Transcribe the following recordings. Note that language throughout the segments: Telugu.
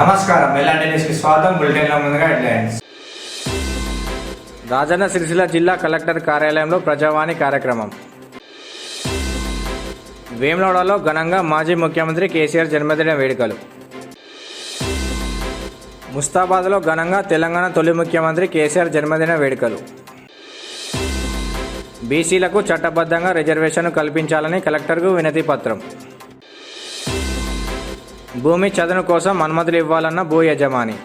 నమస్కారం, ఎల్ఆర్టీ న్యూస్కి స్వాగతం. బులెటిన్లో ముందుగా హెడ్లైన్స్. రాజన్న సిరిసిల్ల జిల్లా కలెక్టర్ కార్యాలయంలో ప్రజావాణి కార్యక్రమం. వేములవాడలో ఘనంగా మాజీ ముఖ్యమంత్రి కేసీఆర్ జన్మదిన వేడుకలు. ముస్తాబాద్లో ఘనంగా తెలంగాణ తొలి ముఖ్యమంత్రి కేసీఆర్ జన్మదిన వేడుకలు. బీసీలకు చట్టబద్ధంగా రిజర్వేషన్ కల్పించాలని కలెక్టర్కు వినతి పత్రం. భూమి చదును కోసం అనుమతులు ఇవ్వాలన్న భూ యజమాని.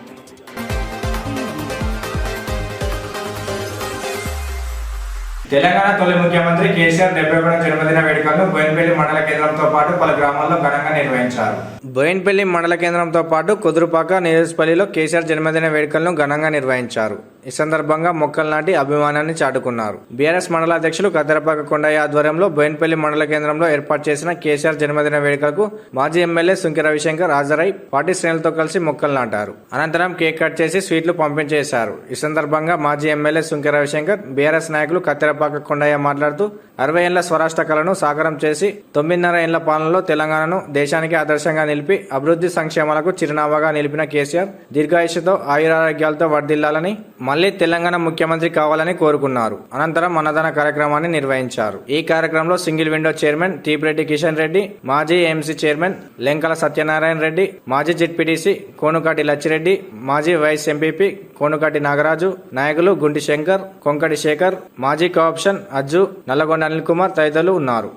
తెలంగాణ తొలి ముఖ్యమంత్రి కేసీఆర్ 71వ జన్మదిన వేడుకలను బోయినపల్లి మండల కేంద్రంతో పాటు పలు గ్రామాల్లో ఘనంగా నిర్వహించారు. బోయినపల్లి మండల కేంద్రంతో పాటు కుదురుపాక నియోజకవర్గంలో కేసీఆర్ జన్మదిన వేడుకలను ఘనంగా నిర్వహించారు. ఈ సందర్భంగా మొక్కలు నాటి అభిమానాన్ని చాటుకున్నారు. బీఆర్ఎస్ మండల అధ్యక్షులు కద్దరపాక కొండయ్య ఆధ్వర్యంలో బోయినపల్లి మండల కేంద్రంలో ఏర్పాటు చేసిన కేసీఆర్ జన్మదిన వేడుకలకు మాజీ ఎమ్మెల్యే సుంకె రవిశంకర్ హాజరై పార్టీ శ్రేణులతో కలిసి మొక్కలు నాటారు. అనంతరం కేక్ కట్ చేసి స్వీట్లు పంపించేశారు. ఈ సందర్భంగా మాజీ ఎమ్మెల్యే సుంకె రవిశంకర్, బీఆర్ఎస్ నాయకులు కద్దరపాక కొండయ్య మాట్లాడుతూ 60 ఏళ్ల స్వరాష్ట్ర కళను సాకారం చేసి 9.5 ఏళ్ల పాలనలో తెలంగాణను దేశానికి ఆదర్శంగా నిలిపి అభివృద్ధి సంక్షేమాలకు చిరునామాగా నిలిపిన కేసీఆర్ దీర్ఘాయుష్తో ఆయురారోగ్యాలతో వర్ధిల్లాలని, మళ్లీ తెలంగాణ ముఖ్యమంత్రి కావాలని కోరుకున్నారు. అనంతరం అన్నదాన కార్యక్రమాన్ని నిర్వహించారు. ఈ కార్యక్రమంలో single window chairman Thipireddy Kishan Reddy, మాజీ ఏఎంసీ చైర్మన్ లెంకల సత్యనారాయణ రెడ్డి, మాజీ జెడ్పీటీసీ కోనుకాటి లచ్చిరెడ్డి, మాజీ వైస్ ఎంపీపీ కోనుకాటి నాగరాజు, నాయకులు గుంటి శంకర్, కొంకటి శేఖర్, మాజీ కోఆప్షన్ అజ్జు, నల్లగొండ అనిల్ కుమార్ తదితరులు ఉన్నారు.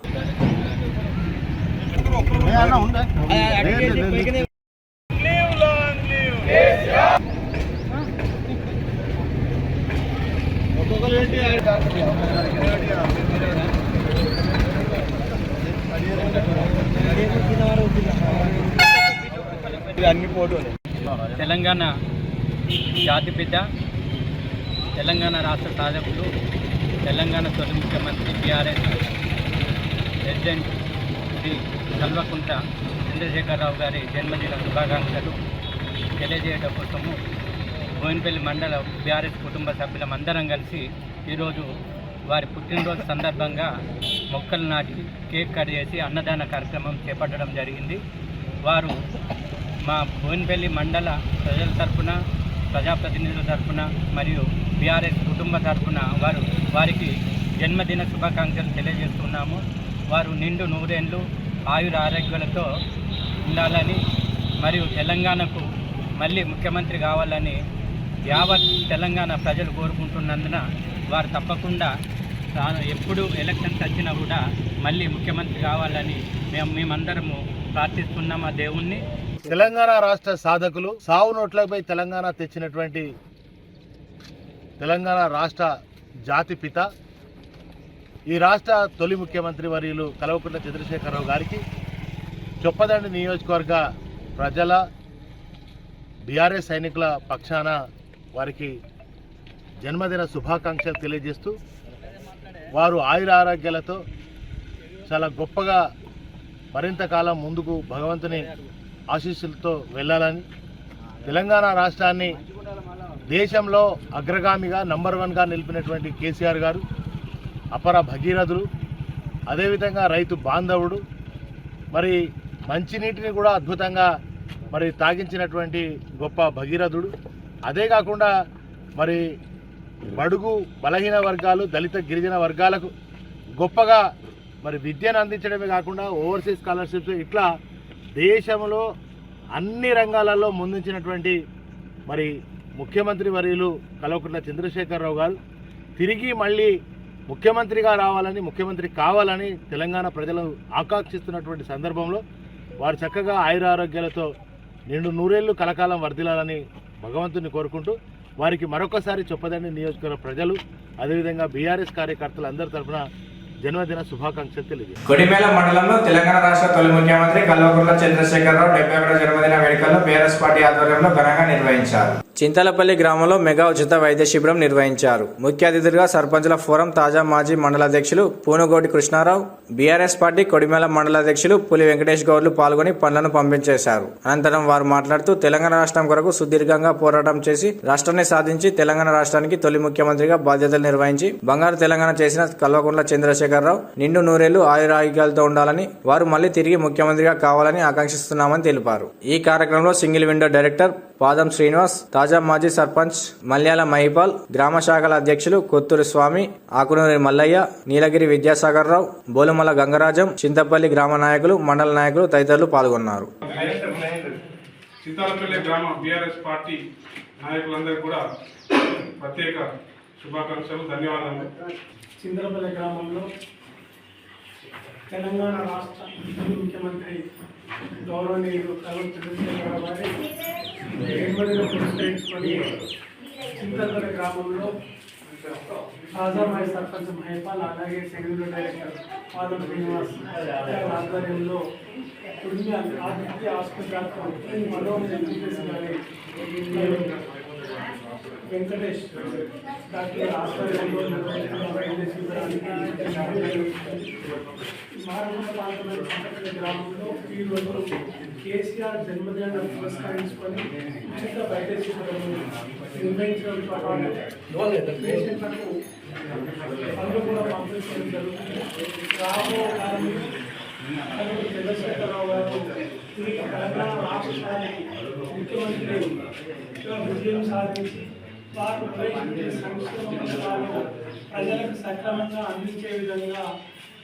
తెలంగాణ జాతిపిత, తెలంగాణ రాష్ట్ర సాధకులు, తెలంగాణ తొలి ముఖ్యమంత్రి టీఆర్ఎస్ ప్రెసిడెంట్ శ్రీ కల్వకుంట్ల చంద్రశేఖరరావు గారి జన్మదిన శుభాకాంక్షలు తెలియజేయడం కోసము బోయినపల్లి మండల బీఆర్ఎస్ కుటుంబ సభ్యులమందరం కలిసి ఈరోజు వారి పుట్టినరోజు సందర్భంగా మొక్కలు నాటి కేక్ కట్ చేసి అన్నదాన కార్యక్రమం చేపట్టడం జరిగింది. వారు మా బోయినపల్లి మండల ప్రజల తరఫున, ప్రజాప్రతినిధుల తరఫున మరియు బీఆర్ఎస్ కుటుంబ తరఫున వారికి జన్మదిన శుభాకాంక్షలు తెలియజేస్తున్నాము. వారు నిండు 100 ఏళ్ళు ఆయుర ఆరోగ్యాలతో ఉండాలని మరియు తెలంగాణకు మళ్ళీ ముఖ్యమంత్రి కావాలని యావత్ తెలంగాణ ప్రజలు కోరుకుంటున్నందున వారు తప్పకుండా ఎప్పుడు ఎలక్షన్స్ వచ్చినా కూడా మళ్ళీ ముఖ్యమంత్రి కావాలని మేమందరము ప్రార్థిస్తున్నాం ఆ దేవుణ్ణి. తెలంగాణ రాష్ట్ర సాధకులు, సావు నోట్లపై తెలంగాణ తెచ్చినటువంటి తెలంగాణ రాష్ట్ర జాతిపిత, ఈ రాష్ట్ర తొలి ముఖ్యమంత్రి వర్యులు కల్వకుంట్ల చంద్రశేఖరరావు గారికి చొప్పదండి నియోజకవర్గ ప్రజల, బీఆర్ఎస్ సైనికుల పక్షాన వారికి జన్మదిన శుభాకాంక్షలు తెలియజేస్తూ వారు ఆయుర ఆరోగ్యాలతో చాలా గొప్పగా మరింత కాలం ముందుకు భగవంతుని ఆశీస్సులతో వెళ్ళాలని, తెలంగాణ రాష్ట్రాన్ని దేశంలో అగ్రగామిగా నంబర్ 1గా నిలిపినటువంటి కేసీఆర్ గారు అపర భగీరథుడు, అదేవిధంగా రైతు బాంధవుడు, మరి మంచినీటిని కూడా అద్భుతంగా మరి తాగించినటువంటి గొప్ప భగీరథుడు. అదే కాకుండా మరి బడుగు బలహీన వర్గాలు, దళిత గిరిజన వర్గాలకు గొప్పగా మరి విద్యను అందించడమే కాకుండా ఓవర్సీస్ స్కాలర్షిప్స్ ఇట్లా దేశంలో అన్ని రంగాలలో ముందుంచినటువంటి మరి ముఖ్యమంత్రి వర్యులు కల్వకుంట్ల చంద్రశేఖరరావు గారు తిరిగి మళ్ళీ ముఖ్యమంత్రిగా రావాలని, ముఖ్యమంత్రి కావాలని తెలంగాణ ప్రజలు ఆకాంక్షిస్తున్నటువంటి సందర్భంలో వారు చక్కగా ఆయురారోగ్యాలతో నిండు 100 ఏళ్ళు కలకాలం వర్ధిల్లాలని భగవంతుని కోరుకుంటూ వారికి మరొకసారి చొప్పదండి నియోజకవర్గ ప్రజలు, అదేవిధంగా బీఆర్ఎస్ కార్యకర్తలు అందరి తరఫున జన్మదిన శుభాకాంక్షలు తెలియజేస్తారు. కొడిమేల మండలంలో తెలంగాణ రాష్ట్ర తొలి ముఖ్యమంత్రి కల్వకుంట్ల చంద్రశేఖరరావు 71వ జన్మదిన వేడుకలను బీఆర్ఎస్ పార్టీ ఆధ్వర్యంలో ఘనంగా నిర్వహించారు. చింతలపల్లి గ్రామంలో మెగా ఉచిత వైద్య శిబిరం నిర్వహించారు. ముఖ్య అతిథులుగా సర్పంచుల ఫోరం తాజా మాజీ మండలాధ్యక్షులు పూనుగోటి కృష్ణారావు, బీఆర్ఎస్ పార్టీ కొడిమేల మండలాధ్యక్షులు పులి వెంకటేష్ గౌడ్లు పాల్గొని పనులను పంపించేశారు. అనంతరం వారు మాట్లాడుతూ తెలంగాణ రాష్ట్రం కొరకు సుదీర్ఘంగా పోరాటం చేసి రాష్ట్రాన్ని సాధించి తెలంగాణ రాష్ట్రానికి తొలి ముఖ్యమంత్రిగా బాధ్యతలు నిర్వహించి బంగారు తెలంగాణ చేసిన కల్వకుంట్ల చంద్రశేఖరరావు నిండు నూరేళ్లు ఆయురారోగ్యాలతో ఉండాలని, వారు మళ్లీ తిరిగి ముఖ్యమంత్రిగా కావాలని ఆకాంక్షిస్తున్నామని తెలిపారు. ఈ కార్యక్రమంలో సింగిల్ విండో డైరెక్టర్ పాదం శ్రీనివాస్, తాజా మాజీ సర్పంచ్ మల్యాల మహిపాల్, గ్రామ శాఖల అధ్యక్షులు కొత్తూరి స్వామి, ఆకునూరి మల్లయ్య, నీలగిరి విద్యాసాగర్ రావు, బోలుమల గంగరాజం, చింతపల్లి గ్రామ నాయకులు, మండల నాయకులు తదితరులు పాల్గొన్నారు. చింతలపల్లి గ్రామ బీఆర్ఎస్ పార్టీ నాయకులందరికీ కూడా ప్రత్యేక శుభాకాంక్షలు, ధన్యవాదాలు. చింతలపల్లి గ్రామంలో తెలంగాణ రాష్ట్ర ముఖ్యమంత్రి గౌరవనీయులు చంద్రశేఖరరావు గారి జన్మదిన పురస్కరించుకొని చింతలపల్లి గ్రామంలో తాజా మాజీ సర్పంచ్ మహిపాల్, అలాగే సెకండరీ డైరెక్టర్ పాదం శ్రీనివాస్ ఆధ్వర్యంలో తుడిమి ఆదిత్య ఆసుపత్రి మనోహర్ గారి వెంకటేష్ డాక్టర్ ఆధ్వర్యంలో నిర్వహించిన వైద్య శిబిరానికి చింతలపల్లి గ్రామంలో ఈరోజు కేసీఆర్ జన్మదినాన్ని పురస్కరించుకొని ఉచిత వైద్య శిబిరం నిర్వహించడంతో పాటు పేషెంట్లకు పనులు కూడా పంపించడం జరుగుతుంది. రాబో కాలంలో చంద్రశేఖరరావు గారు తెలంగాణ రాష్ట్రానికి ముఖ్యమంత్రి విజయం సాధించి వారు ప్రవేశించే సంక్షేమ పథకాలు ప్రజలకు సక్రమంగా అందించే విధంగా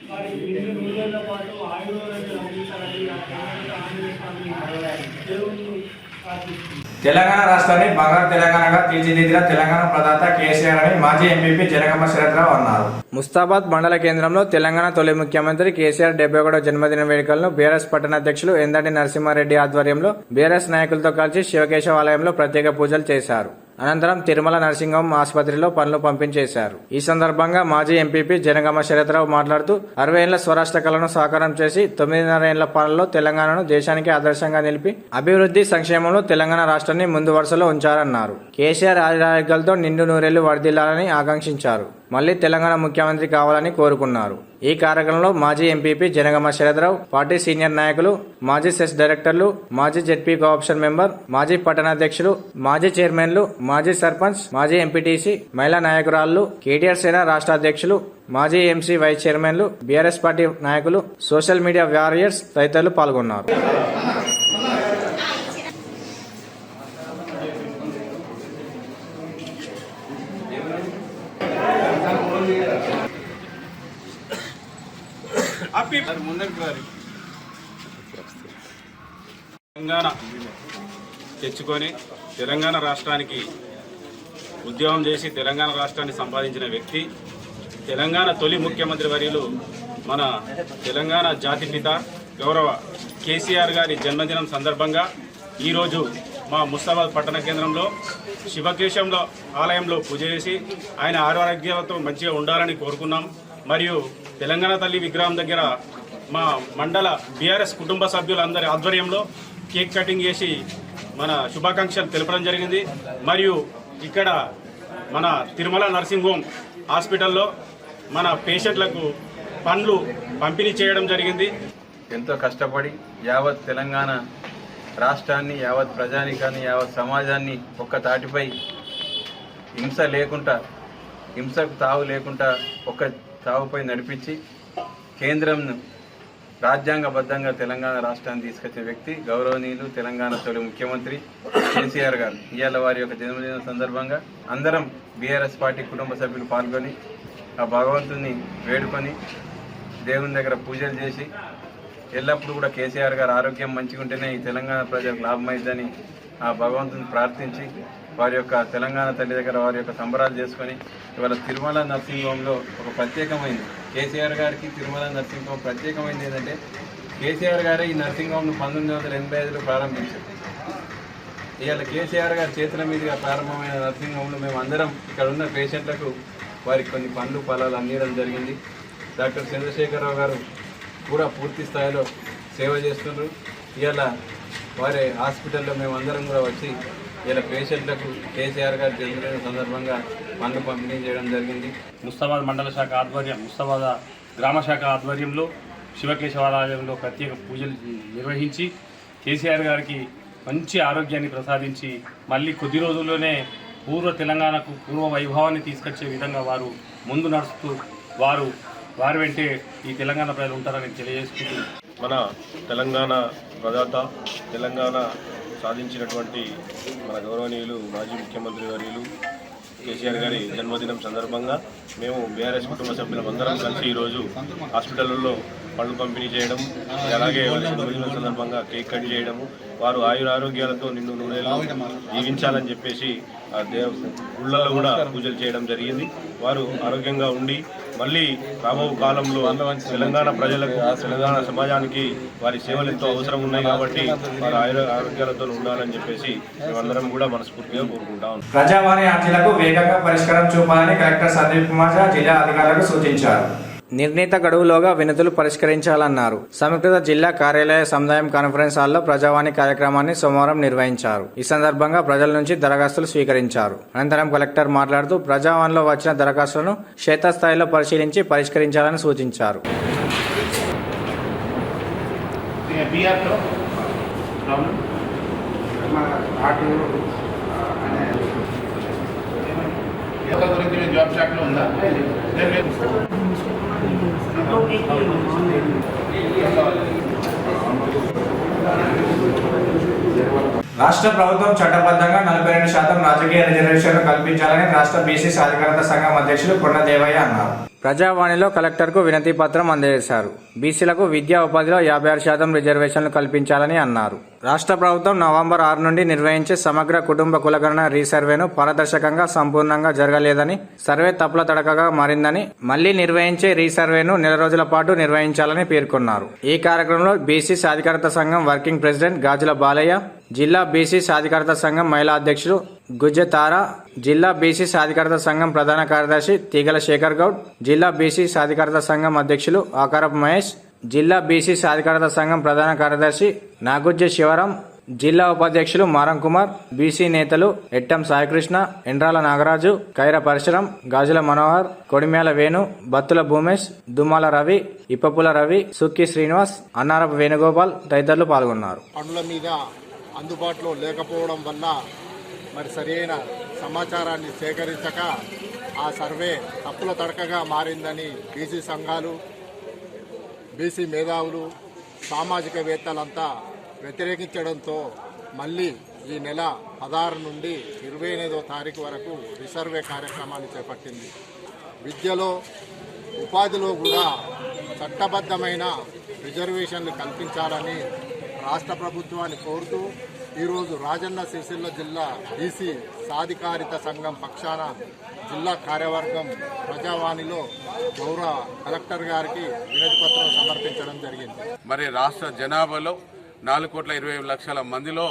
వారికి నిండు నూరేళ్ల పాటు ఆయుర్వేదాన్ని అందించాలని దేవుని ప్రార్థిస్తున్నాను. తెలంగాణ రాష్ట్రాన్ని బంగారు తెలంగాణగా తీర్చిదిద్దిన తెలంగాణ ప్రదాత కేసీఆర్ అని మాజీ ఎంపీపీ జనగామ శరత్రావు అన్నారు. ముస్తాబాద్ మండల కేంద్రంలో తెలంగాణ తొలి ముఖ్యమంత్రి కేసీఆర్ 71వ జన్మదిన వేడుకలను బీఆర్ఎస్ పట్టణ అధ్యక్షులు ఎందండి నరసింహారెడ్డి ఆధ్వర్యంలో బీఆర్ఎస్ నాయకులతో కలిసి శివకేశవ ఆలయంలో ప్రత్యేక పూజలు చేశారు. అనంతరం తిరుమల నరసింహం ఆసుపత్రిలో పనులు పంపించేశారు. ఈ సందర్భంగా మాజీ ఎంపీపీ జనగామ శరత్రావు మాట్లాడుతూ 60 ఏళ్ల స్వరాష్ట్ర కళను సాకారం చేసి 9.5 ఏళ్ల పాలనలో తెలంగాణను దేశానికి ఆదర్శంగా నిలిపి అభివృద్ధి సంక్షేమంలో తెలంగాణ రాష్ట్రాన్ని ముందు వరుసలో ఉంచారన్నారు. కేసీఆర్ ఆయురారోగ్యాలతో నిండు నూరేళ్లు వర్ధిల్లాలని ఆకాంక్షించారు. మళ్లీ తెలంగాణ ముఖ్యమంత్రి కావాలని కోరుకున్నారు. ఈ కార్యక్రమంలో మాజీ MPP Janagama Sharath Rao, party senior నాయకులు, మాజీ సెస్ డైరెక్టర్లు, మాజీ జెడ్పీ కోఆప్షన్ మెంబర్, మాజీ పట్టణాధ్యక్షులు, మాజీ చైర్మన్లు, మాజీ సర్పంచ్, మాజీ ఎంపీటీసీ, మహిళా నాయకురాళ్లు, కేటీఆర్ సేన రాష్ట్ర అధ్యక్షులు, మాజీ ఎంసీ వైస్ చైర్మన్లు, బీఆర్ఎస్ పార్టీ నాయకులు, సోషల్ మీడియా వారియర్స్ తదితరులు పాల్గొన్నారు. తెలంగాణ తెచ్చుకొని తెలంగాణ రాష్ట్రానికి ఉద్యమం చేసి తెలంగాణ రాష్ట్రాన్ని సంపాదించిన వ్యక్తి, తెలంగాణ తొలి ముఖ్యమంత్రి వర్యులు మన తెలంగాణ జాతిపిత గౌరవ కేసీఆర్ గారి జన్మదినం సందర్భంగా ఈరోజు మా ముస్తాబాద్ పట్టణ కేంద్రంలో శివకేశంలో ఆలయంలో పూజ చేసి ఆయన ఆరోగ్యాలతో మంచిగా ఉండాలని కోరుకున్నాం. మరియు తెలంగాణ తల్లి విగ్రహం దగ్గర మా మండల బీఆర్ఎస్ కుటుంబ సభ్యులందరి ఆధ్వర్యంలో కేక్ కటింగ్ చేసి మన శుభాకాంక్షలు తెలపడం జరిగింది. మరియు ఇక్కడ మన తిరుమల నర్సింగ్ హాస్పిటల్లో మన పేషెంట్లకు పండ్లు పంపిణీ చేయడం జరిగింది. ఎంతో కష్టపడి యావత్ తెలంగాణ రాష్ట్రాన్ని, యావత్ ప్రజానికాన్ని, యావత్ సమాజాన్ని ఒక్క తాటిపై హింస లేకుండా, హింసకు తావు లేకుండా ఒక్క తావుపై నడిపించి కేంద్రం రాజ్యాంగబద్ధంగా తెలంగాణ రాష్ట్రాన్ని తీసుకొచ్చే వ్యక్తి గౌరవనీయులు తెలంగాణ తొలి ముఖ్యమంత్రి కేసీఆర్ గారు. ఇవాళ వారి యొక్క జన్మదిన సందర్భంగా అందరం బీఆర్ఎస్ పార్టీ కుటుంబ సభ్యులు పాల్గొని ఆ భగవంతుని వేడుకొని దేవుని దగ్గర పూజలు చేసి ఎల్లప్పుడూ కూడా కేసీఆర్ గారు ఆరోగ్యం మంచిగా ఉంటేనే ఈ తెలంగాణ ప్రజలకు లాభమైందని ఆ భగవంతుని ప్రార్థించి వారి యొక్క తెలంగాణ తల్లి దగ్గర వారి యొక్క సంబరాలు చేసుకొని ఇవాళ తిరుమల నర్సింగ్ హోమ్లో ఒక ప్రత్యేకమైంది. కేసీఆర్ గారికి తిరుమల నర్సింగ్ హోమ్ ప్రత్యేకమైంది ఏంటంటే కేసీఆర్ గారే ఈ నర్సింగ్ హోమ్ను 1985లో ప్రారంభించారు. ఇవాళ కేసీఆర్ గారి చేతుల మీదుగా ప్రారంభమైన నర్సింగ్ హోమ్లో మేము అందరం ఇక్కడ ఉన్న పేషెంట్లకు వారికి కొన్ని పండ్లు ఫలాలు అందించడం జరిగింది. డాక్టర్ చంద్రశేఖరరావు గారు కూడా పూర్తి స్థాయిలో సేవ చేస్తున్నారు. ఇవాళ వారి హాస్పిటల్లో మేము అందరం కూడా వచ్చి ఇలా పేషెంట్లకు కేసీఆర్ గారి జన్మదిన సందర్భంగా పండ్లు పంపిణీ చేయడం జరిగింది. ముస్తాబాద్ మండల శాఖ ఆధ్వర్యం, ముస్తాబాద్ గ్రామ శాఖ ఆధ్వర్యంలో శివకేశవాలయంలో ప్రత్యేక పూజలు నిర్వహించి కేసీఆర్ గారికి మంచి ఆరోగ్యాన్ని ప్రసాదించి మళ్ళీ కొద్ది రోజుల్లోనే పూర్వ తెలంగాణకు పూర్వ వైభవాన్ని తీసుకొచ్చే విధంగా వారు ముందు నడుస్తూ వారి వెంటే ఈ తెలంగాణ ప్రజలు ఉంటారని తెలియజేసుకుంటూ మన తెలంగాణ ప్రదాత, తెలంగాణ సాధించినటువంటి మన గౌరవనీయులు మాజీ ముఖ్యమంత్రి వర్యులు కేసీఆర్ గారి జన్మదినం సందర్భంగా మేము బీఆర్ఎస్ కుటుంబ సభ్యులందరం కలిసి ఈరోజు హాస్పిటల్లో పళ్ళు పంపిణీ చేయడం, అలాగే వారి జన్మదినం సందర్భంగా కేక్ కట్ చేయడము, వారు ఆరోగ్యాలతో నిన్ను నూనెలు జీవించాలని చెప్పేసి గుళ్ళల్లో కూడా పూజలు చేయడం జరిగింది. వారు ఆరోగ్యంగా ఉండి మళ్ళీ రాబో కాలంలో తెలంగాణ ప్రజలకు, తెలంగాణ సమాజానికి వారి సేవలు ఎంతో అవసరం ఉన్నాయి కాబట్టి వారు ఆరోగ్యాలతో ఉండాలని చెప్పేసి మేమందరం కూడా మనస్ఫూర్తిగా కోరుకుంటాం. ప్రజావాణి అర్జీలకు వేగంగా పరిష్కారం చూపాలని కలెక్టర్ సందీప్ కుమార్ జిల్లా అధికారులకు సూచించారు. నిర్ణీత గడువులోగా వినతులు పరిష్కరించాలన్నారు. సంయుక్త జిల్లా కార్యాలయ సముదాయం కాన్ఫరెన్స్ హాల్లో ప్రజావాణి కార్యక్రమాన్ని సోమవారం నిర్వహించారు. ఈ సందర్భంగా ప్రజల నుంచి దరఖాస్తులు స్వీకరించారు. అనంతరం కలెక్టర్ మాట్లాడుతూ ప్రజావాణిలో వచ్చిన దరఖాస్తులను క్షేత్రస్థాయిలో పరిశీలించి పరిష్కరించాలని సూచించారు. జాబ్ షాట్లో ఉందా? రాష్ట్ర ప్రభుత్వం చట్టబద్ధంగా 42% రాజకీయ రిజర్వేషన్లు కల్పించాలని రాష్ట్ర బీసీ సాధికారత సంఘం అధ్యక్షులు కొండ దేవయ్య అన్నారు. ప్రజావాణిలో కలెక్టర్కు వినతి పత్రం అందజేశారు. బీసీలకు విద్యా ఉపాధిలో 56% రిజర్వేషన్లు కల్పించాలని అన్నారు. రాష్ట్ర ప్రభుత్వం నవంబర్ 6 నుండి నిర్వహించే సమగ్ర కుటుంబ కులగణన రీసర్వేను పారదర్శకంగా సంపూర్ణంగా జరగలేదని, సర్వే తప్పుల తడకగా మారిందని, మళ్లీ నిర్వహించే రీసర్వేను నెల రోజుల పాటు నిర్వహించాలని పేర్కొన్నారు. ఈ కార్యక్రమంలో బీసీ సాధికారత సంఘం వర్కింగ్ ప్రెసిడెంట్ గాజుల బాలయ్య, జిల్లా బీసీ సాధికారత సంఘం మహిళా అధ్యక్షులు గుజ్జతార, జిల్లా బీసీ సాధికారత సంఘం ప్రధాన కార్యదర్శి తీగల శేఖర్ గౌడ్, జిల్లా బీసీ సాధికారత సంఘం అధ్యక్షులు ఆకారపు మహేష్, జిల్లా బీసీ సాధికారత సంఘం ప్రధాన కార్యదర్శి నాగుజ్జ శివరాం, జిల్లా ఉపాధ్యక్షులు మారం కుమార్, బీసీ నేతలు ఎట్టం సాయికృష్ణ, ఎండ్రాల నాగరాజు, కైర పరశురం, గాజుల మనోహర్, కొడిమ్యాల వేణు, బత్తుల భూమేష్, దుమ్మాల రవి, ఇప్పపుల రవి, సుక్కి శ్రీనివాస్, అన్నారపు వేణుగోపాల్ తదితరులు పాల్గొన్నారు. పనుల మీద అందుబాటులో లేకపోవడం వల్ల మరి సరైన సమాచారాన్ని సేకరించక ఆ సర్వే తప్పుల తడకగా మారిందని బీసీ సంఘాలు, బీసీ మేధావులు, సామాజికవేత్తలంతా వ్యతిరేకించడంతో మళ్ళీ ఈ నెల 16 నుండి 28వ తారీఖు వరకు రీసర్వే కార్యక్రమాన్ని చేపట్టింది. విద్యలో, ఉపాధిలో కూడా చట్టబద్ధమైన రిజర్వేషన్లు కల్పించాలని రాష్ట్ర ప్రభుత్వాన్ని కోరుతూ ఈరోజు రాజన్న సిరిసిల్ల జిల్లా బీసీ సాధికారిత సంఘం పక్షాన జిల్లా కార్యవర్గం ప్రజావాణిలో గౌరవ కలెక్టర్ గారికి వినతి పత్రం సమర్పించడం జరిగింది. మరి రాష్ట్ర జనాభాలో 4,20,00,000 మందిలో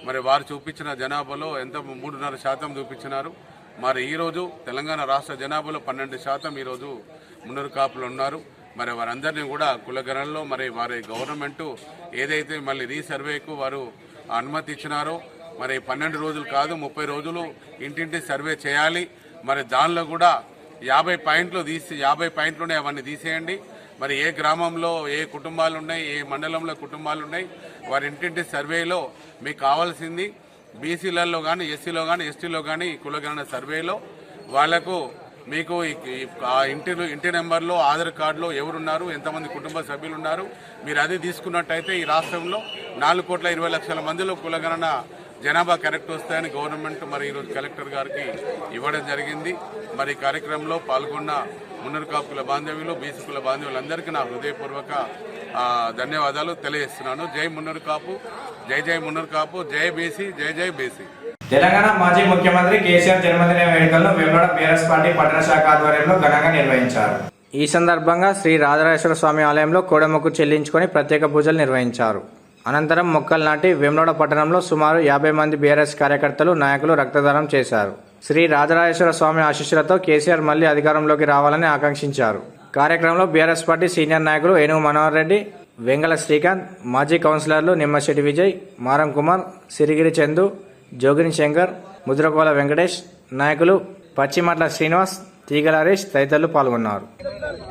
మరి వారు చూపించిన జనాభాలో ఎంత 3.5% చూపించినారు. మరి ఈరోజు తెలంగాణ రాష్ట్ర జనాభాలో 12% ఈరోజు మున్నూరు కాపులు ఉన్నారు. మరి వారందరినీ కూడా కులగణనలో మరి వారి గవర్నమెంట్ ఏదైతే మళ్ళీ రీసర్వేకు వారు అనుమతి ఇచ్చినారో మరి 12 రోజులు కాదు 30 రోజులు ఇంటింటి సర్వే చేయాలి. మరి దానిలో కూడా 50 పాయింట్లు 50 పాయింట్లునే అవన్నీ తీసేయండి. మరి ఏ గ్రామంలో ఏ కుటుంబాలు ఉన్నాయి, ఏ మండలంలో కుటుంబాలు ఉన్నాయి, వారి ఇంటింటి సర్వేలో మీకు కావాల్సింది బీసీలలో కానీ, ఎస్సీలో కానీ, ఎస్టీలో కానీ కులగణన సర్వేలో వాళ్లకు మీకు ఇంటి నెంబర్లో ఆధార్ కార్డులో ఎవరున్నారు, ఎంతమంది కుటుంబ సభ్యులు ఉన్నారు, మీరు అది తీసుకున్నట్టయితే ఈ రాష్ట్రంలో 4,20,00,000 మందిలో కులగణన జనాభా కరెక్ట్ వస్తాయని గవర్నమెంట్ మరి ఈరోజు కలెక్టర్ గారికి ఇవ్వడం జరిగింది. మరి కార్యక్రమంలో పాల్గొన్న మున్నూరు కాపు కుల బాంధవ్యులు, బీసీ కుల బాంధవ్యులందరికీ నా హృదయపూర్వక ధన్యవాదాలు తెలియజేస్తున్నాను. జై మున్నూరు కాపు, జై జై మున్నూరు కాపు, జై బీసీ, జై జై బీసీ. తెలంగాణ మాజీ ముఖ్యమంత్రి కేసీఆర్ జన్మదిన వేడుకలను వేములవాడ బీఆర్ఎస్ పార్టీ పట్టణ శాఖ ఆధ్వర్యంలో ఘనంగా నిర్వహించారు. ఈ సందర్భంగా శ్రీ రాజరాజేశ్వర స్వామి ఆలయంలో కోడెమొక్కు చెల్లించుకొని ప్రత్యేక పూజలు నిర్వహించారు. అనంతరం మొక్కలు నాటి వేములవాడ పట్టణంలో సుమారు 50 మంది బీఆర్ఎస్ కార్యకర్తలు, నాయకులు రక్తదానం చేశారు. శ్రీ రాజరాజేశ్వర స్వామి ఆశీస్సులతో కేసీఆర్ మళ్లీ అధికారంలోకి రావాలని ఆకాంక్షించారు. కార్యక్రమంలో బీఆర్ఎస్ పార్టీ సీనియర్ నాయకులు ఏనుగు మనోహర్ రెడ్డి, వెంగళ శ్రీకాంత్, మాజీ కౌన్సిలర్లు నిమ్మశెట్టి విజయ్, మారం కుమార్, సిరిగిరి చందు, జోగిని శంకర్, ముద్రకోల వెంకటేష్, నాయకులు పచ్చిమట్ల శ్రీనివాస్, తీగల హరీష్ తదితరులు పాల్గొన్నారు.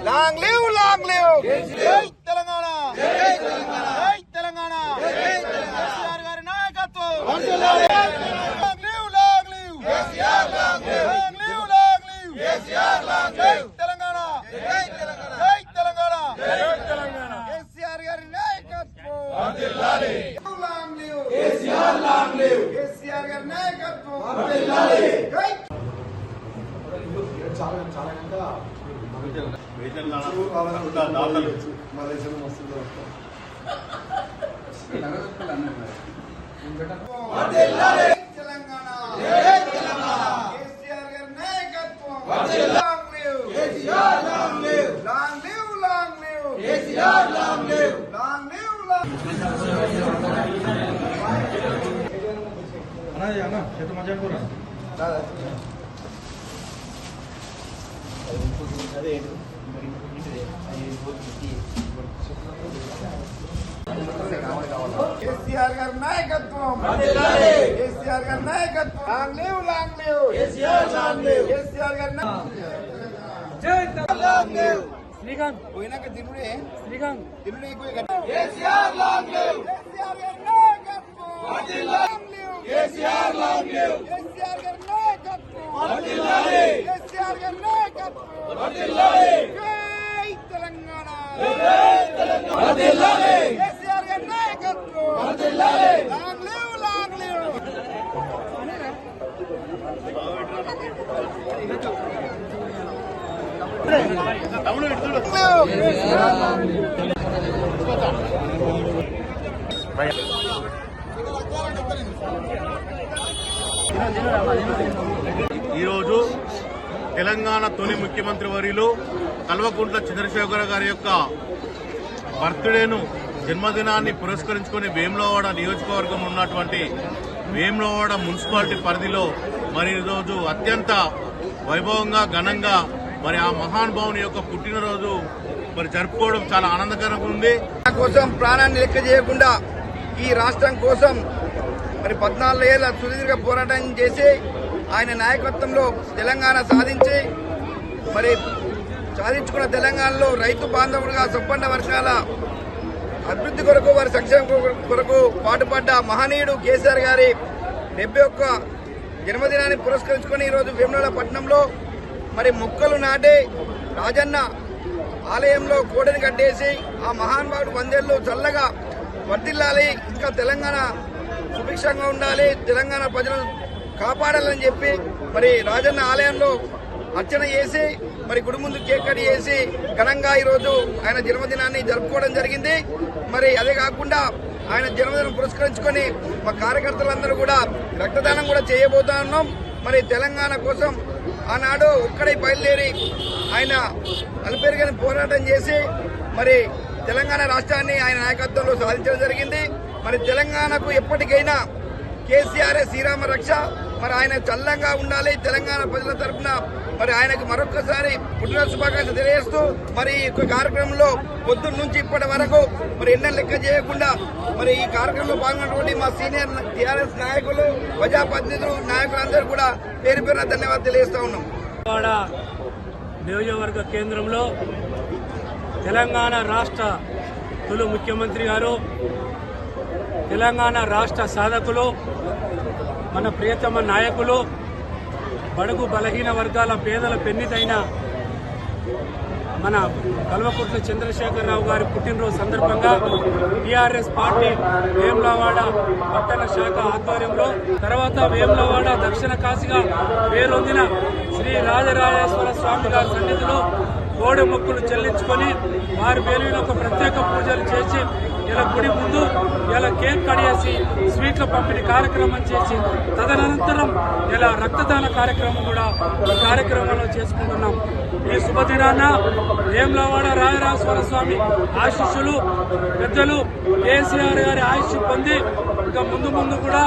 లాంగ్ లివ్ జై తెలంగాణ జై తెలంగాణ కేసీఆర్ గారి నాయకత్వం long live KCR long live KCR జై తెలంగాణ జై తెలంగాణ కేసీఆర్ గారి నాయకత్వం వర్ధిల్లాలి లాంగ్ లివ్ కేసీఆర్ గారి నాయకత్వం వర్ధిల్లాలి కేసీఆర్ గారి నాయకత్వం కేసీఆర్ గారి నాయకత్వం లాంగ్ లివ్ కేసీఆర్ గారి శ్రీకాంత్ పోయినాక తినుడే తినుడే కేసీఆర్ లాంగ్ లివ్ కేసీఆర్ గారి నాయకత్వం కేసీఆర్ లాంగ్ లివ్ కేసీఆర్ గారి నాయకత్వం కేసీఆర్ గారి నాయకత్వం జై తెలంగాణ కేసీఆర్ గారి నాయకత్వం లాంగ్ లివ్ ఈరోజు తెలంగాణ తొలి ముఖ్యమంత్రి వర్యులు కల్వకుంట్ల చంద్రశేఖర్ గారి యొక్క బర్త్డేను జన్మదినాన్ని పురస్కరించుకుని వేములవాడ నియోజకవర్గం ఉన్నటువంటి వేములవాడ మున్సిపాలిటీ పరిధిలో మరి ఈరోజు అత్యంత వైభవంగా ఘనంగా మరి ఆ మహానుభావుని యొక్క పుట్టినరోజు మరి జరుపుకోవడం చాలా ఆనందకరంగా ఉంది. కోసం ప్రాణాన్ని లెక్క చేయకుండా ఈ రాష్ట్రం కోసం మరి 14 ఏళ్ల సుదీర్ఘ పోరాటం చేసి ఆయన నాయకత్వంలో తెలంగాణ సాధించి మరి సాధించుకున్న తెలంగాణలో రైతు బాంధవుడుగా సంపన్న వర్గాల అభివృద్ధి కొరకు వారి సంక్షేమం కొరకు పాటుపడ్డ మహనీయుడు కేసీఆర్ గారి 71వ జన్మదినాన్ని పురస్కరించుకుని ఈరోజు వేములవాడ పట్టణంలో మరి మొక్కలు నాటి రాజన్న ఆలయంలో కోడని కట్టేసి ఆ మహానుభావుడు 100 ఏళ్లు చల్లగా వర్ధిల్లాలి, ఇంకా తెలంగాణ సుభిక్షంగా ఉండాలి, తెలంగాణ ప్రజలను కాపాడాలని చెప్పి మరి రాజన్న ఆలయంలో అర్చన చేసి మరి గుడి ముందు కేక్ కట్ చేసి ఘనంగా ఈరోజు ఆయన జన్మదినాన్ని జరుపుకోవడం జరిగింది. మరి అదే కాకుండా ఆయన జన్మదినం పురస్కరించుకొని మా కార్యకర్తలందరూ కూడా రక్తదానం కూడా చేయబోతా ఉన్నాం. మరి తెలంగాణ కోసం ఆనాడు ఒక్కడై బయలుదేరి ఆయన అలుపెరుగని పోరాటం చేసి మరి తెలంగాణ రాష్ట్రాన్ని ఆయన నాయకత్వంలో సాధించడం జరిగింది. మరి తెలంగాణకు ఎప్పటికైనా కేసీఆర్ శ్రీరామ రక్ష. మరి ఆయన చల్లంగా ఉండాలి. తెలంగాణ ప్రజల తరఫున మరి ఆయనకు మరొకసారి పుట్టినరోజు శుభాకాంక్షలు తెలియజేస్తూ మరి ఈ కార్యక్రమంలో పొద్దున్న నుంచి ఇప్పటి వరకు మరి ఎన్నో లెక్క చేయకుండా మరి ఈ కార్యక్రమంలో పాల్గొన్నటువంటి మా సీనియర్ టీఆర్ఎస్ నాయకులు, ప్రజాప్రతినిధులు, నాయకులందరూ కూడా పేరు పేరున ధన్యవాదాలు తెలియజేస్తా ఉన్నాం. నియోజకవర్గ కేంద్రంలో తెలంగాణ రాష్ట్ర తొలి ముఖ్యమంత్రి గారు, తెలంగాణ రాష్ట్ర సాధకులు, మన ప్రియతమ నాయకులు, బడుగు బలహీన వర్గాల పేదల పెన్నిదైన మన కల్వకుంట్ల చంద్రశేఖరరావు గారి పుట్టినరోజు సందర్భంగా టీఆర్ఎస్ పార్టీ వేములవాడ పట్టణ శాఖ ఆధ్వర్యంలో, తర్వాత వేములవాడ దక్షిణ కాశీగా పేరొందిన శ్రీ రాజరాజేశ్వర స్వామి గారి సన్నిధిలో కోడి మొక్కులు చెల్లించుకొని వారి పేరు ఒక ప్రత్యేక పూజలు చేసి ఇలా గుడి ముందు ఇలా కేక్ కడిగేసి స్వీట్ల పంపిణీ కార్యక్రమం చేసి తదనంతరం ఇలా రక్తదాన కార్యక్రమం కూడా ఈ కార్యక్రమంలో చేసుకుంటున్నాం. ఈ శుభదినాన వేములవాడ రాజరాజేశ్వర స్వామి ఆశీస్సులు, పెద్దలు కేసీఆర్ గారి ఆశీస్సు పొంది ఇంకా ముందు కూడా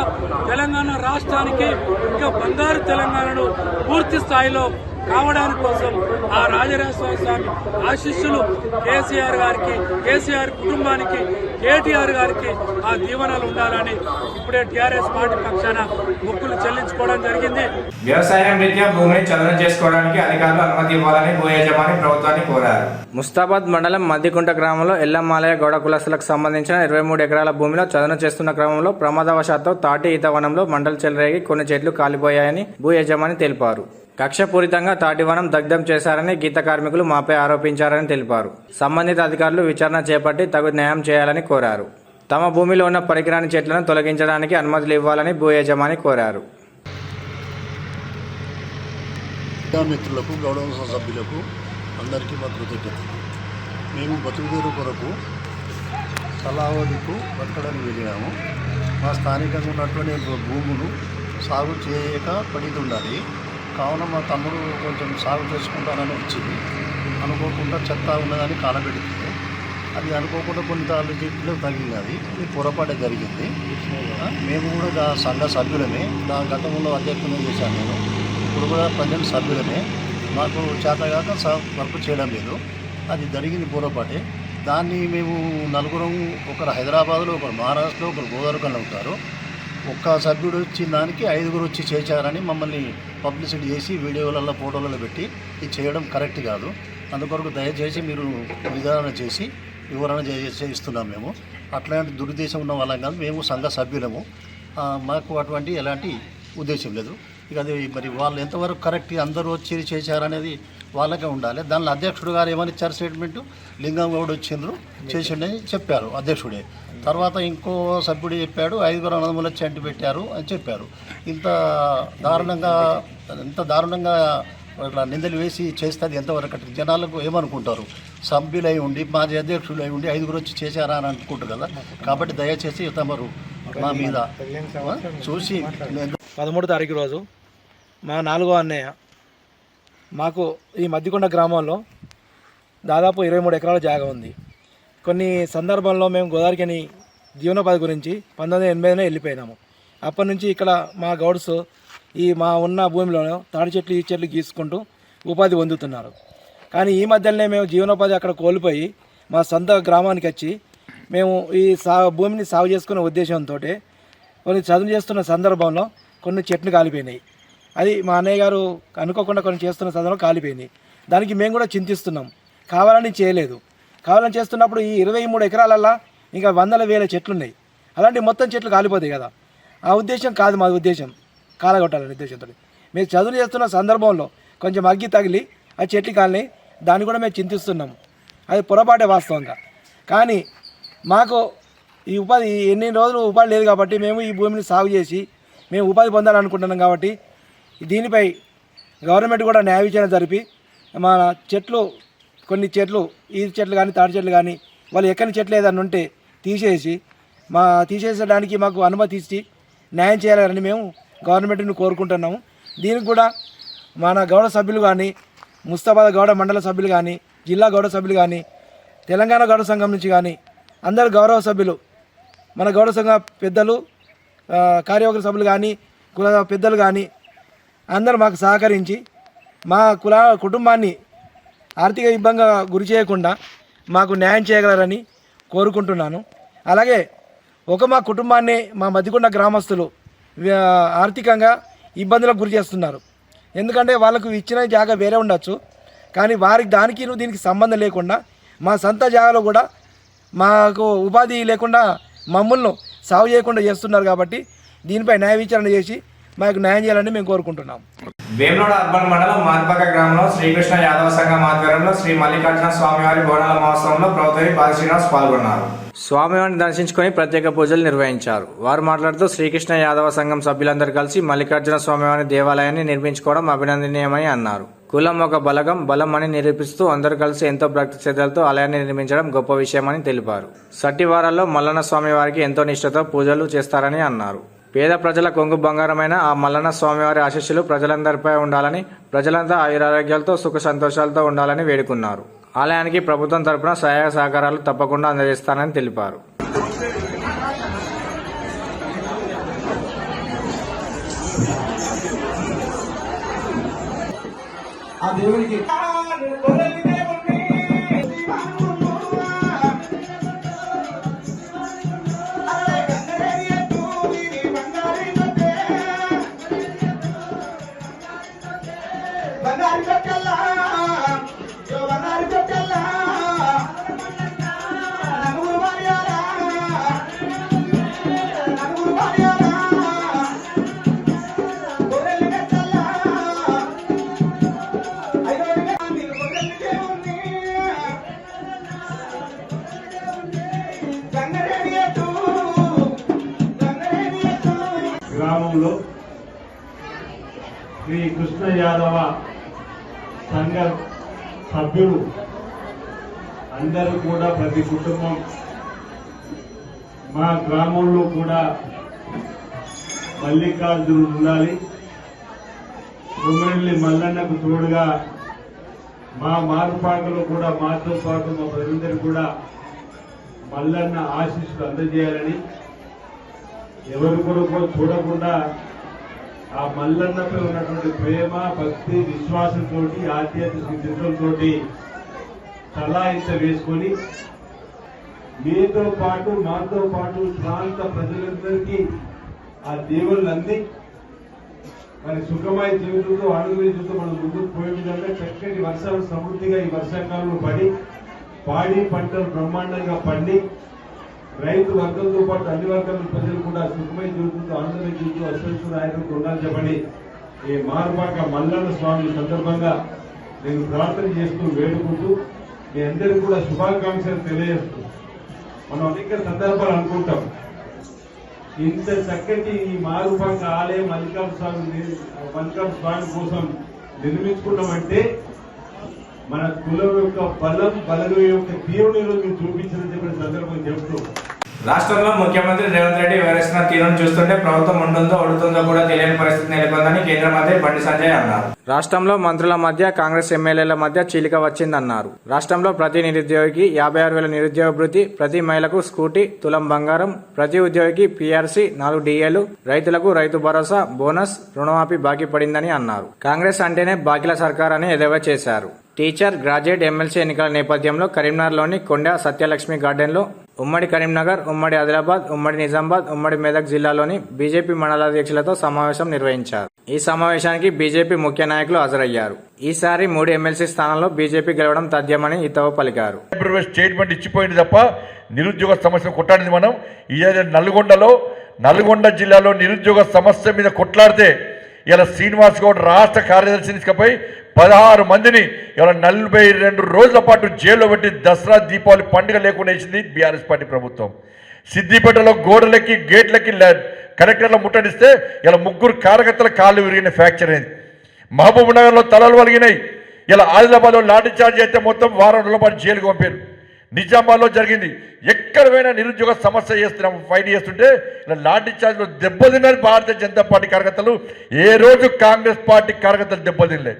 తెలంగాణ రాష్ట్రానికి ఇంకా బంగారు తెలంగాణను పూర్తి స్థాయిలో కావడానికి కోసం ఆ రాజరాజేశ్వర స్వామి ఆశీస్సులు కేసీఆర్ గారికి, కేసీఆర్ కుటుంబానికి, కేటీఆర్ గారికి ఆ దీవెనలు ఉండాలని ఇప్పుడే టీఆర్ఎస్ పార్టీ పక్షాన మొక్కులు చెల్లించుకోవడం జరిగింది. వ్యవసాయం రీత్యా భూమిని చదును చేసుకోవడానికి అధికారులు అనుమతి ఇవ్వాలని భూ యజమాని ప్రభుత్వాన్ని కోరారు. ముస్తాబాద్ మండలం మద్దికుంట గ్రామంలో ఎల్లమ్మాలయ గౌడ కులస్తులకు సంబంధించిన 23 ఎకరాల భూమిలో చదును చేస్తున్న క్రమంలో ప్రమాదవశాత్తు తాటి ఈతవనంలో మంటలు చెలరేగి కొన్ని చెట్లు కాలిపోయాయని భూ యజమాని తెలిపారు. కక్షపూరితంగా తాటివనం దగ్ధం చేశారని గీత కార్మికులు మాపై ఆరోపించారని తెలిపారు. సంబంధిత అధికారులు విచారణ చేపట్టి తగు న్యాయం చేయాలని కోరారు. తమ భూమిలో ఉన్న పరికరాని చెట్లను తొలగించడానికి అనుమతులు ఇవ్వాలని భూ యజమాని కోరారు. మిత్రులకు, గౌరవ సభ్యులకు అందరికీ మా కృతజ్ఞతలు. మేము బతుకుదేరు కొరకు కళావధికు బతకడానికి వెళ్ళినాము. మా స్థానికంగా ఉన్నటువంటి భూములు సాగు చేయక పడితుండాలి. కావున మా తమ్ముడు కొంచెం సాగు చేసుకుంటానని వచ్చింది. అనుకోకుండా చెత్త ఉన్నదని కాలబెడుతుంది. అది అనుకోకుండా కొన్ని తాళ్ళు చెట్లు తగిలినది. ఇది పొరపాటు జరిగింది. మేము కూడా సంఘ సభ్యులమే. గతంలో అధ్యక్షులు చేశాను నేను. ఇప్పుడు కూడా ప్రజెంట్ సభ్యులమే. మాకు చేతగాక వర్క్ చేయడం లేదు. అది జరిగింది పొరపాటే. దాన్ని మేము నలుగురం, ఒకరు హైదరాబాద్లో, ఒకరు మహారాష్ట్రలో, ఒకరు గోదావరికల్లో ఉంటారు. ఒక్క సభ్యుడు వచ్చిన దానికి 5గురు వచ్చి చేశారని మమ్మల్ని పబ్లిసిటీ చేసి వీడియోలలో, ఫోటోలలో పెట్టి ఇది చేయడం కరెక్ట్ కాదు. అందుకొరకు దయచేసి మీరు విధానం చేసి వివరణ చేయిస్తున్నాం. మేము అట్లాంటి దురుద్దేశం ఉన్న వాళ్ళం కాదు. మేము సంఘ సభ్యులము. మాకు అటువంటి ఎలాంటి ఉద్దేశం లేదు. ఇక అది మరి వాళ్ళు ఎంతవరకు కరెక్ట్ అందరూ వచ్చి చేశారనేది వాళ్ళకే ఉండాలి. దానిలో అధ్యక్షుడు గారు ఏమని ఇచ్చారు స్టేట్మెంటు, లింగం గౌడ్ వచ్చిండ్రు చేసిండని చెప్పారు అధ్యక్షుడే. తర్వాత ఇంకో సభ్యుడు చెప్పాడు 5గురు అన్నదమ్ములు వచ్చి అంటి పెట్టారు అని చెప్పారు. ఇంత దారుణంగా ఇట్లా నిందలు వేసి చేస్తే అది ఎంతవరకు జనాలకు ఏమనుకుంటారు? సభ్యులై ఉండి, మాజీ అధ్యక్షులు అయి ఉండి 5గురు వచ్చి చేశారా అని అనుకుంటారు కదా. కాబట్టి దయచేసి తమరు మా మీద చూసి 13వ తారీఖు రోజు మా 4వ అన్నయ్య మాకు ఈ మద్దికొండ గ్రామంలో దాదాపు 23 ఎకరాల జాగా ఉంది. కొన్ని సందర్భాల్లో మేము గోదావరికని జీవనోపాధి గురించి 1980లోనే వెళ్ళిపోయినాము. అప్పటి నుంచి ఇక్కడ మా గౌడ్స్ ఈ మా ఉన్న భూమిలోనే తాడి చెట్లు, ఈ చెట్లు గీసుకుంటూ ఉపాధి పొందుతున్నారు. కానీ ఈ మధ్యలోనే మేము జీవనోపాధి అక్కడ కోల్పోయి మా సొంత గ్రామానికి వచ్చి మేము ఈ భూమిని సాగు చేసుకునే ఉద్దేశంతో కొన్ని చదువు చేస్తున్న సందర్భంలో కొన్ని చెట్లు కాలిపోయినాయి. అది మా అన్నయ్య గారు అనుకోకుండా కొన్ని చేస్తున్న సందర్భంలో కాలిపోయింది. దానికి మేము కూడా చింతిస్తున్నాం. కావాలని చేయలేదు. కావాలని చేస్తున్నప్పుడు ఈ 23 ఎకరాలల్లో ఇంకా వందల వేల చెట్లు ఉన్నాయి. అలాంటి మొత్తం చెట్లు కాలిపోతాయి కదా. ఆ ఉద్దేశం కాదు మా ఉద్దేశం, కాలగొట్టాలనే ఉద్దేశంతో. మేము చదువు చేస్తున్న సందర్భంలో కొంచెం అగ్గి తగిలి ఆ చెట్లు కాలని దాన్ని కూడా మేము చింతిస్తున్నాం. అది పొరపాటే వాస్తవంగా. కానీ మాకు ఈ ఉపాధి ఎన్ని రోజులు ఉపాధి లేదు కాబట్టి మేము ఈ భూమిని సాగు చేసి మేము ఉపాధి పొందాలనుకుంటున్నాం. కాబట్టి దీనిపై గవర్నమెంట్ కూడా న్యాయ విచారణ జరిపి మా చెట్లు, కొన్ని చెట్లు, ఈ చెట్లు కానీ తాడి చెట్లు కానీ వాళ్ళు ఎక్కని చెట్లు ఏదైనా ఉంటే తీసేసడానికి మాకు అనుమతి ఇచ్చి న్యాయం చేయాలని మేము గవర్నమెంట్ని కోరుకుంటున్నాము. దీనికి కూడా మన గౌడ సభ్యులు కానీ, ముస్తాబాద్ గౌడ మండల సభ్యులు కానీ, జిల్లా గౌడ సభ్యులు కానీ, తెలంగాణ గౌడ సంఘం నుంచి కానీ అందరు గౌరవ సభ్యులు, మన గౌడ సంఘ పెద్దలు, కార్యవర్గ సభ్యులు కానీ, కుల పెద్దలు కానీ అందరూ మాకు సహకరించి మా కుటుంబాన్ని ఆర్థిక ఇబ్బందిగా గురి చేయకుండా మాకు న్యాయం చేయగలరని కోరుకుంటున్నాను. అలాగే మా కుటుంబాన్ని మా మద్దికొండ గ్రామస్తులు ఆర్థికంగా ఇబ్బందులకు గురి చేస్తున్నారు. ఎందుకంటే వాళ్ళకు ఇచ్చిన జాగా వేరే ఉండొచ్చు, కానీ దానికి దీనికి సంబంధం లేకుండా మా సొంత జాగాలో కూడా మాకు ఉపాధి లేకుండా మమ్మల్ని సాగు చేయకుండా చేస్తున్నారు. కాబట్టి దీనిపై న్యాయ విచారణ చేసి మాకు న్యాయం చేయాలని మేము కోరుకుంటున్నాం. వేములవాడ అర్బన్ మండలం మార్పక గ్రామంలో శ్రీకృష్ణ యాదవ సంఘం ఆధ్వర్యంలో శ్రీ మల్లికార్జున స్వామివారి బోనాల మహోత్సవంలో ప్రభుత్వ పాద శ్రీనివాస్ పాల్గొన్నారు. స్వామివారిని దర్శించుకుని ప్రత్యేక పూజలు నిర్వహించారు. వారు మాట్లాడుతూ శ్రీకృష్ణ యాదవ సంఘం సభ్యులందరూ కలిసి మల్లికార్జున స్వామివారి దేవాలయాన్ని నిర్మించుకోవడం అభినందనీయమని అన్నారు. కులం ఒక బలం అని నిరూపిస్తూ అందరూ కలిసి ఎంతో భక్తి శ్రద్ధలతో ఆలయాన్ని నిర్మించడం గొప్ప విషయమని తెలిపారు. సట్టివారాల్లో మల్లన్న స్వామివారికి ఎంతో నిష్ఠతో పూజలు చేస్తారని అన్నారు. పేద ప్రజల కొంగు బంగారమైన ఆ మల్లన్న స్వామివారి ఆశీస్సులు ప్రజలందరిపై ఉండాలని, ప్రజలంతా ఆయురారోగ్యాలతో సుఖ సంతోషాలతో ఉండాలని వేడుకున్నారు. ఆలయానికి ప్రభుత్వం తరపున సహాయ సహకారాలు తప్పకుండా అందజేస్తానని తెలిపారు. ఆ దేవునికి గ్రామంలో శ్రీ కృష్ణ యాదవ సంఘ సభ్యులు అందరూ కూడా ప్రతి కుటుంబం మా గ్రామంలో కూడా మల్లికార్జునుడు ఉండాలి, కొమ్మిరెల్లి మల్లన్నకు తోడుగా మా మారుపాకలో కూడా మాతో పాటు మా ప్రజలందరూ కూడా మల్లన్న ఆశీస్సులు అందజేయాలని ఎవరి కొరకు చూడకుండా ఆ మల్లన్నపై ఉన్నటువంటి ప్రేమ భక్తి విశ్వాసంతో ఆధ్యాత్మిక సిద్ధంతో తలా ఇంత వేసుకొని మీతో పాటు మాతో పాటు ప్రాంత ప్రజలందరికీ ఆ దేవుళ్ళు అంది మరి సుఖమయ జీవితంలో అనుగ్రహించుతూ మనం ముందుకు పోయే విధంగా చక్కటి వర్షాలు సమృద్ధిగా ఈ వర్షాకాలంలో పడి పాడి పంటలు బ్రహ్మాండంగా పండి రైతు వర్గంతో పాటు అన్ని వర్గాల ప్రజలు కూడా సుఖమయ జీవితంతో ఆనందమయ జీవితంతో అశ్వత్థ నాయకులకు ఉండాలని చెప్పని ఈ మారుపాక మల్లన్న స్వామి సందర్భంగా నేను ప్రార్థన చేస్తూ వేడుకుంటూ మీ అందరికీ కూడా శుభాకాంక్షలు తెలియజేస్తూ మనం అనేక సందర్భాలు అనుకుంటాం. ఇంత చక్కటి ఈ మారుపాక ఆలయం మల్లికార్జున స్వామి కోసం నిర్మించుకున్నామంటే మన కులం యొక్క బలం యొక్క తీరుని మీరు చూపించాలని చెప్పిన సందర్భం చెబుతూ రాష్ట్రంలో ముఖ్యమంత్రి రేవంత్ రెడ్డి వివరిస్తున్న తీరును చూస్తుంటే ప్రభుత్వం ఉంటుందో ఉడుతుందో కూడా తెలియని పరిస్థితి నెలకొందని కేంద్ర మంత్రి బండి సంజయ్ అన్నారు. రాష్ట్రంలో మంత్రుల మధ్య కాంగ్రెస్ ఎమ్మెల్యేల మధ్య చీలిక వచ్చిందన్నారు. రాష్ట్రంలో ప్రతి నిరుద్యోగికి 56,000 నిరుద్యోగ భృతి, ప్రతి మహిళకు స్కూటీ, తులం బంగారం, ప్రతి ఉద్యోగికి PRC, 4 DAలు, రైతులకు రైతు భరోసా, బోనస్, రుణమాఫీ బాకీ పడిందని అన్నారు. కాంగ్రెస్ అంటేనే బాకీల సర్కార్ అని ఎద్దేవా చేశారు. టీచర్, గ్రాడ్యుయేట్, ఎమ్మెల్సీ ఎన్నికల నేపథ్యంలో కరీంనగర్లోని కొండ సత్యలక్ష్మి గార్డెన్లో ఉమ్మడి కరీంనగర్, ఉమ్మడి ఆదిలాబాద్, ఉమ్మడి నిజామాబాద్, ఉమ్మడి మెదక్ జిల్లాలోని బీజేపీ మండలాధ్యక్షులతో సమావేశం నిర్వహించారు. ఈ సమావేశానికి బీజేపీ ముఖ్య నాయకులు హాజరయ్యారు. ఈసారి 3 ఎమ్మెల్సీ స్థానాల్లో బీజేపీ గెలవడం తథ్యమని హితవు పలికారు. స్టేట్మెంట్ ఇచ్చిపోయింది తప్ప నిరుద్యోగ సమస్య కొట్టాడింది మనం. ఈ నల్గొండ జిల్లాలో నిరుద్యోగ సమస్య మీద కొట్లాడితే ఇలా శ్రీనివాస్ గౌడ్ రాష్ట్ర కార్యదర్శిని తీసుకుపోయి 16 మందిని ఇలా 42 రోజుల పాటు జైల్లో పెట్టి దసరా దీపావళి పండుగ లేకుండా వేసింది బీఆర్ఎస్ పార్టీ ప్రభుత్వం. సిద్దిపేటలో గోడలకి గేట్లకి కలెక్టర్లు ముట్టడిస్తే ఇలా 3 కార్యకర్తల కాళ్ళు విరిగిన ఫ్రాక్చర్ అయింది. మహబూబ్ నగర్లో తలలు వలిగినాయి. ఇలా ఆదిలాబాద్లో లాఠీ చార్జ్ అయితే మొత్తం వారం రోజుల పాటు జైలుకు పంపారు. నిజామాబాద్లో జరిగింది. ఎక్కడ పోయినా నిరుద్యోగ సమస్య చేస్తున్నాం, ఫైట్ చేస్తుంటే ఇలా లాఠీ చార్జ్లో దెబ్బతిన్నారు భారతీయ జనతా పార్టీ కార్యకర్తలు. ఏ రోజు కాంగ్రెస్ పార్టీ కార్యకర్తలు దెబ్బతినలే.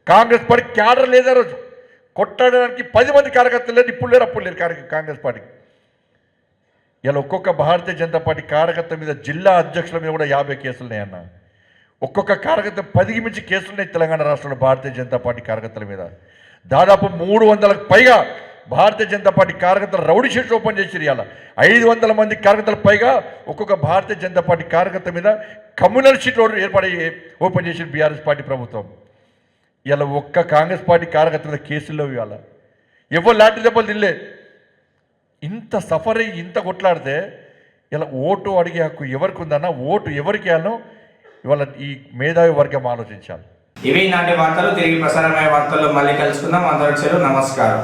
కాంగ్రెస్ పార్టీ క్యాడర్ లేదా రోజు కొట్టడానికి 10 మంది కార్యకర్తలు లేదు, ఇప్పుడు లేరు అప్పుడు లేరు కాంగ్రెస్ పార్టీకి. ఇలా ఒక్కొక్క భారతీయ జనతా పార్టీ కార్యకర్త మీద జిల్లా అధ్యక్షుల మీద కూడా 50 కేసులు ఉన్నాయన్న. ఒక్కొక్క కార్యకర్త 10కి మించి కేసులు ఉన్నాయి తెలంగాణ రాష్ట్రంలో భారతీయ జనతా పార్టీ కార్యకర్తల మీద. దాదాపు 300లకు పైగా భారతీయ జనతా పార్టీ కార్యకర్తలు రౌడీ షీట్స్ ఓపెన్ చేసిరు. ఇలా 500 మంది కార్యకర్తలకు పైగా ఒక్కొక్క భారతీయ జనతా పార్టీ కార్యకర్త మీద కమ్యూనల్ షీట్లు ఓపెన్ చేసిన బీఆర్ఎస్ పార్టీ ప్రభుత్వం. ఇలా ఒక్క కాంగ్రెస్ పార్టీ కార్యకర్త మీద కేసుల్లో ఇవాళ ఎవరు లాంటి దెబ్బలు తినలే. ఇంత సఫర్ అయ్యి ఇంత కొట్లాడితే ఇలా ఓటు అడిగే హక్కు ఎవరికి ఉందన్నా, ఓటు ఎవరికి వేయాలనో ఇవాళ ఈ మేధావి వర్గం ఆలోచించాలి. ఇవి నాటి వార్తలు. తిరిగి ప్రసారమయ్యే వార్తల్లో మళ్ళీ కలుసుకుందాం. అందరికీ నమస్కారం.